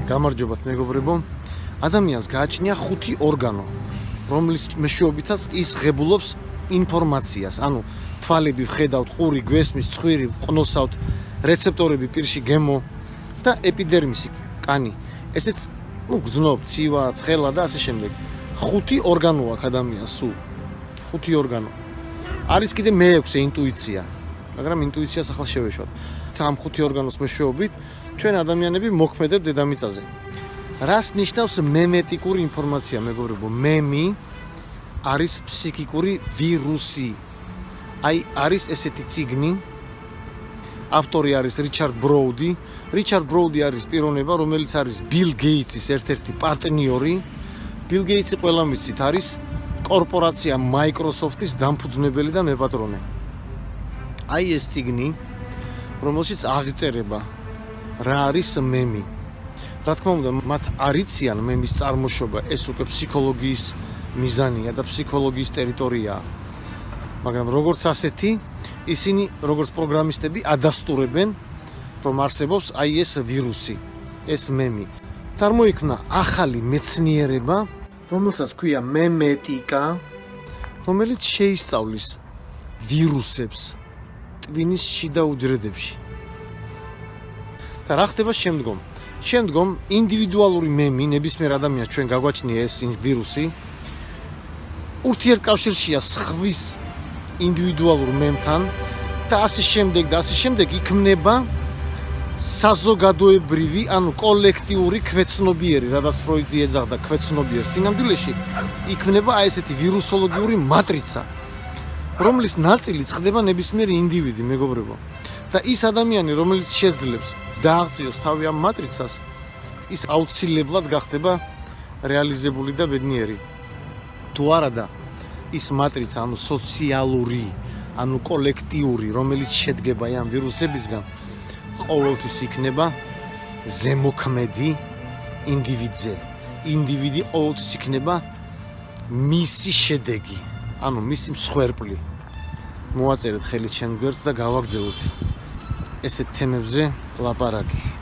გამარჯობათ მეგობრებო. ადამიანს გააჩნია 5 ორგანო, რომლის მეშვეობითაც ის ღებულობს ინფორმაციას. ანუ თვალები ვხედავთ, ყური, გვესმის, ცხვირი, ყნოსავთ, რეცეპტორები პირში გემო და ეპიდერმისი, კანი. ესეც გრძნობ, ცივა, ცხელა და ასე შემდეგ. 5 ორგანო აქვს ადამიანს სულ. 5 ორგანო. არის კიდე მე-6 ინტუიცია. მაგრამ ინტუიციას ახლა შევეშვათ. ამ 5 ორგანოს მეშვეობით ჩვენ ადამიანები მოქმედებთ დედამიწაზე. რას ნიშნავს მემეტიკური ინფორმაცია, მეგობრებო? მემი არის ფსიქიკური ვირუსი. აი, არის ესეთი წიგნი. ავტორი არის რიჩარდ ბროუდი. რიჩარდ ბროუდი არის პიროვნება, რომელიც არის ბილ გეიტსის ერთ-ერთი პარტნიორი. ბილ გეიტსი ყველა მიცით არის კორპორაცია მაიკროსოფტის დამფუძნებელი და მეპატრონე. აი ეს წიგნი, რომელშიც აღიწერება რა არის მემი. რა თქმა უნდა, მათ არ იციან მემის წარმოშობა, ეს უკვე ფსიქოლოგიის მიზანია და ფსიქოლოგიის ტერიტორიაა. მაგრამ როგორც ასეთი, ისინი როგორც პროგრამისტები ადასტურებენ, რომ არსებობს აი ეს ვირუსი, ეს მემი. წარმოიქმნა ახალი მეცნიერება, რომელსაც ქვია მემეტიკა, რომელიც შეისწავლის ვირუსებს ტვინის შიდა უჯრედებში. და რა ხდება შემდგომ? შემდგომ ინდივიდუალური მემი, ნებისმიერ ადამიანს ჩვენ გაგვაჩნია ეს ვირუსი, ურთიერთკავშირშია სხვის ინდივიდუალურ მემთან და ასე შემდეგ იქმნება საზოგადოებრივი, ანუ კოლექტიური ქვეცნობიერი, რადგან ფროიდი ეძახდა ქვეცნობიერ სინამდვილეში, იქმნება აი ესეთი ვირუსოლოგიური მატრიცა, რომლის ნაწილიც ხდება ნებისმიერი ინდივიდი, მეგობრებო. და ის ადამიანი, რომელიც შეძლებს დააღწიოს თავი ამ მატრიცას, ის აუცილებლად გახდება რეალიზებული და ბედნიერი. თუ არადა, ის მატრიცა, ანუ სოციალური, ანუ კოლექტიური, რომელიც შედგება ამ ვირუსებისგან, ყოველთვის იქნება ზემოქმედი ინდივიდზე. ინდივიდი ყოველთვის იქნება მისი შედეგი, ანუ მისი მსხვერპლი. მოვაწერეთ ხელით შენ გვერდს და გავაგრძელოთ ესეთ თემებზე ლაპარაკი.